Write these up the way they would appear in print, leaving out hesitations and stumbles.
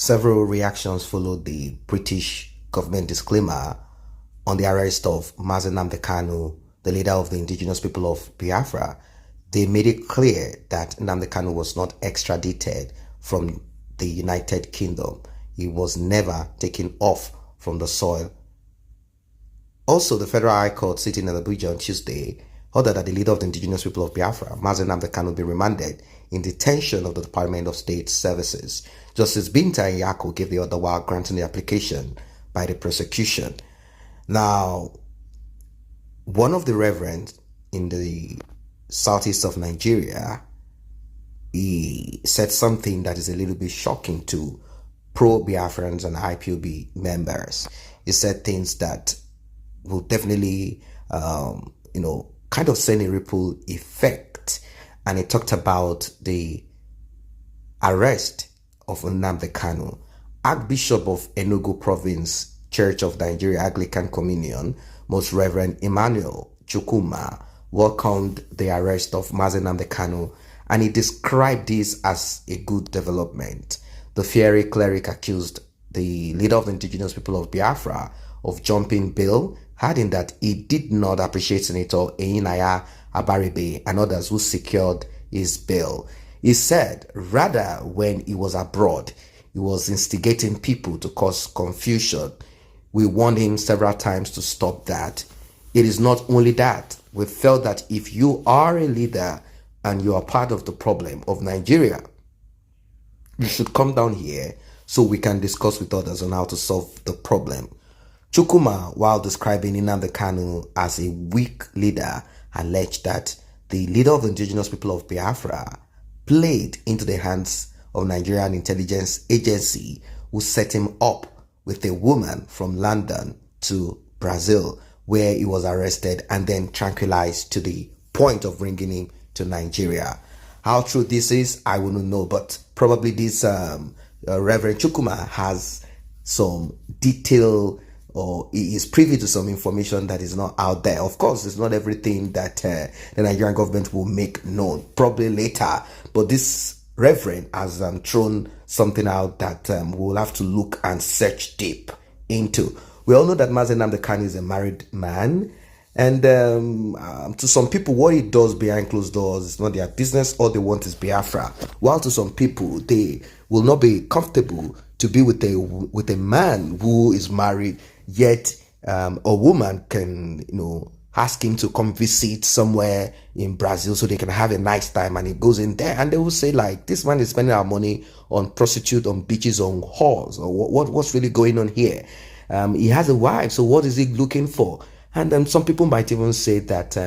Several reactions followed the British government disclaimer on the arrest of NNAMDI KANU, the leader of the indigenous people of Biafra. They made it clear that Nnamdi Kanu was not extradited from the United Kingdom. He was never taken off from the soil. Also, the Federal High Court sitting in Abuja on Tuesday ordered that the leader of the indigenous people of Biafra, Nnamdi Kanu, be remanded in detention of the Department of State Services. Justice Binta Nyako gave the order while granting the application by the prosecution. Now, one of the reverends in the southeast of Nigeria, he said something that is a little bit shocking to pro-Biafrans and IPOB members. He said things that will definitely, kind of send a ripple effect. And he talked about the arrest of Nnamdi Kanu. Archbishop of Enugu Province, Church of Nigeria Anglican Communion, Most Reverend Emmanuel Chukwuma, welcomed the arrest of Nnamdi Kanu, and he described this as a good development. The fiery cleric accused the leader of the indigenous people of Biafra of jumping bail, adding that he did not appreciate Senator Einaya Abaribe and others who secured his bail. He said, rather, when he was abroad, he was instigating people to cause confusion. We warned him several times to stop that. It is not only that. We felt that if you are a leader and you are part of the problem of Nigeria, you should come down here so we can discuss with others on how to solve the problem. Chukwuma, while describing Nnamdi Kanu as a weak leader, alleged that the leader of the indigenous people of Biafra played into the hands of Nigerian intelligence agency, who set him up with a woman from London to Brazil, where he was arrested and then tranquilized to the point of bringing him to Nigeria. How true this is, I wouldn't know, but probably this Reverend Chukwuma has some detail, or he is privy to some information that is not out there. Of course, it's not everything that the Nigerian government will make known, probably later, but this Reverend has thrown something out that we'll have to look and search deep into. We all know that Nnamdi Kanu is a married man, and to some people, what he does behind closed doors is not their business. All they want is Biafra. While to some people, they will not be comfortable to be with a man who is married, yet a woman can, ask him to come visit somewhere in Brazil so they can have a nice time, and he goes in there and they will say, like, this man is spending our money on prostitute, on beaches, on whores, or what's really going on here? He has a wife, so what is he looking for? And some people might even say that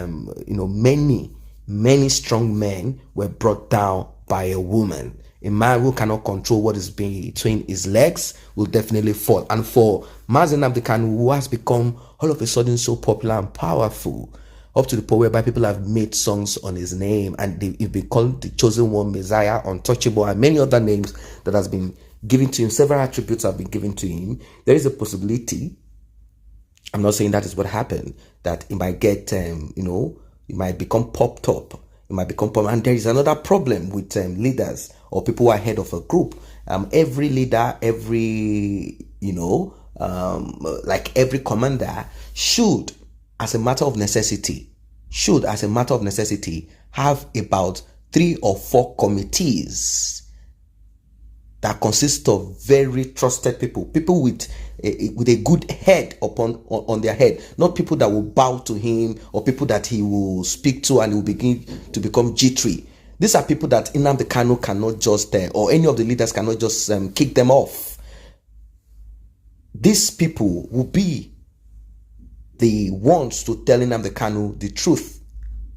many strong men were brought down by a woman. A man who cannot control what is between his legs will definitely fall. And for Nnamdi Kanu, who has become all of a sudden so popular and powerful, up to the point whereby people have made songs on his name, and they've been called the Chosen One, Messiah, Untouchable, and many other names that has been given to him. Several attributes have been given to him. There is a possibility, I'm not saying that is what happened, that he might get, he might become popped up. It might become problem. And there is another problem with leaders or people who are head of a group. Every leader, every commander should, as a matter of necessity, have about 3 or 4 committees that consist of very trusted people with a good head on their head, not people that will bow to him or people that he will speak to and he will begin to become jittery. These are people that Nnamdi Kanu cannot just, or any of the leaders cannot just kick them off. These people will be the ones to tell Nnamdi Kanu the truth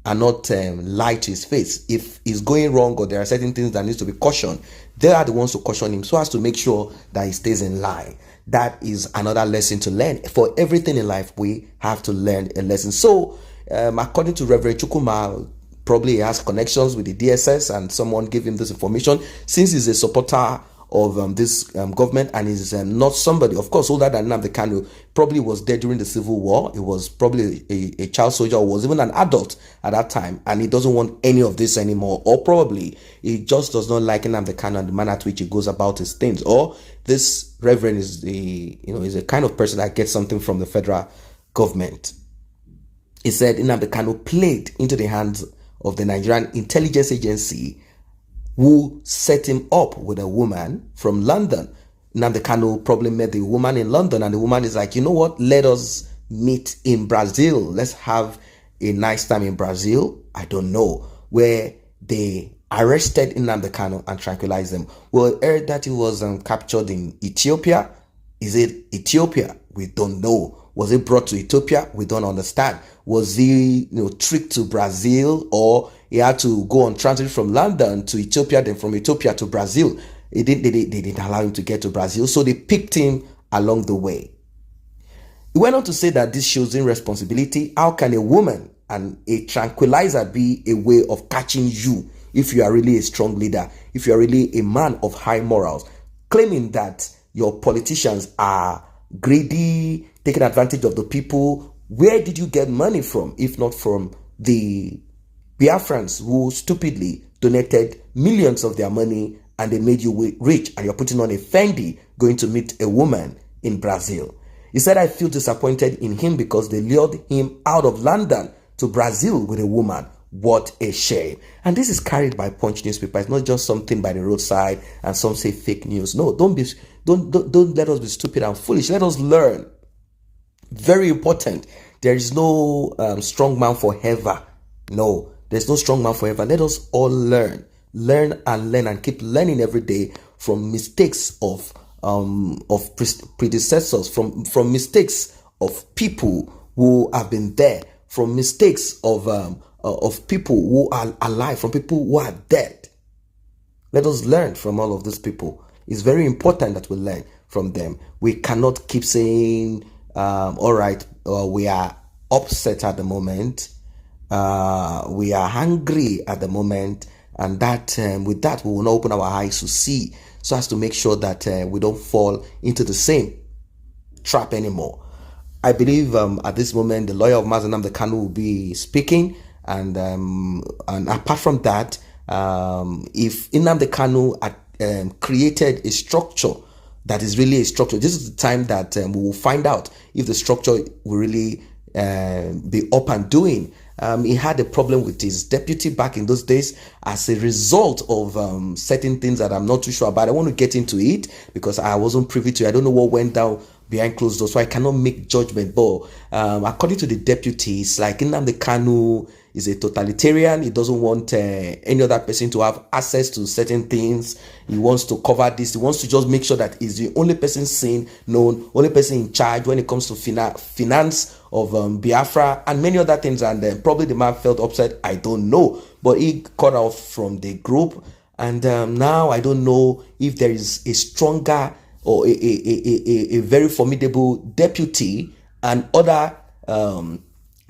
and not lie to his face. If he's going wrong or there are certain things that needs to be cautioned, they are the ones to caution him so as to make sure that he stays in line. That is another lesson to learn. For everything in life, we have to learn a lesson. So, according to Reverend Chukwuma, probably he has connections with the DSS and someone gave him this information. Since he's a supporter of this government, and is not somebody, of course, older than Nnamdi Kanu. Probably was there during the Civil War. He was probably a child soldier, or was even an adult at that time, and he doesn't want any of this anymore. Or probably he just does not like Nnamdi Kanu and the manner at which he goes about his things. Or this reverend is is a kind of person that gets something from the federal government. He said Nnamdi Kanu played into the hands of the Nigerian intelligence agency, who set him up with a woman from London. Nnamdi Kanu probably met the woman in London, and the woman is like, you know what, let us meet in Brazil. Let's have a nice time in Brazil. I don't know, where they arrested Nnamdi Kanu and tranquilized them. We heard that he was captured in Ethiopia. Is it Ethiopia? We don't know. Was it brought to Ethiopia? We don't understand. Was he tricked to Brazil, or he had to go on transit from London to Ethiopia, then from Ethiopia to Brazil? They didn't allow him to get to Brazil, so they picked him along the way. He went on to say that this shows irresponsibility. How can a woman and a tranquilizer be a way of catching you if you are really a strong leader, if you are really a man of high morals? Claiming that your politicians are greedy, taking advantage of the people. Where did you get money from, if not from the Biafrans who stupidly donated millions of their money and they made you rich, and you're putting on a Fendi going to meet a woman in Brazil? He said, I feel disappointed in him because they lured him out of London to Brazil with a woman. What a shame. And this is carried by Punch newspaper. It's not just something by the roadside and some say fake news. No, don't let us be stupid and foolish. Let us learn. Very important. There is no strong man forever. No, there's no strong man forever. Let us all learn and keep learning every day from mistakes of predecessors, from mistakes of people who have been there, from mistakes of people who are alive, from people who are dead. Let us learn from all of these people. It's very important that we learn from them. We cannot keep saying, all right, we are upset at the moment, we are hungry at the moment, and that with that we will not open our eyes to see, so as to make sure that we don't fall into the same trap anymore. I believe at this moment the lawyer of Mazi Nnamdi Kanu will be speaking, and apart from that, if Nnamdi Kanu had created a structure that is really a structure, this is the time that we will find out if the structure will really be up and doing. He had a problem with his deputy back in those days as a result of certain things that I'm not too sure about. I want to get into it because I wasn't privy to it. I don't know what went down behind closed doors, so I cannot make judgment. But according to the deputy, it's like Nnamdi Kanu is a totalitarian. He doesn't want any other person to have access to certain things. He wants to cover this. He wants to just make sure that he's the only person seen, known, only person in charge when it comes to finance of Biafra and many other things. And probably the man felt upset. I don't know. But he cut off from the group. And now I don't know if there is a stronger or a very formidable deputy and other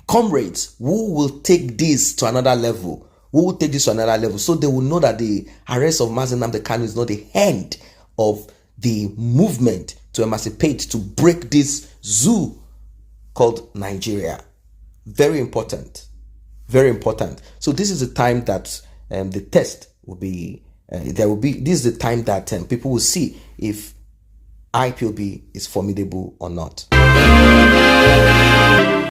comrades who will take this to another level, so they will know that the arrest of Mazi Nnamdi Kanu is not the end of the movement to emancipate, to break this zoo called Nigeria. Very important. So this is the time that the test will be, this is the time that people will see if IPOB is formidable or not.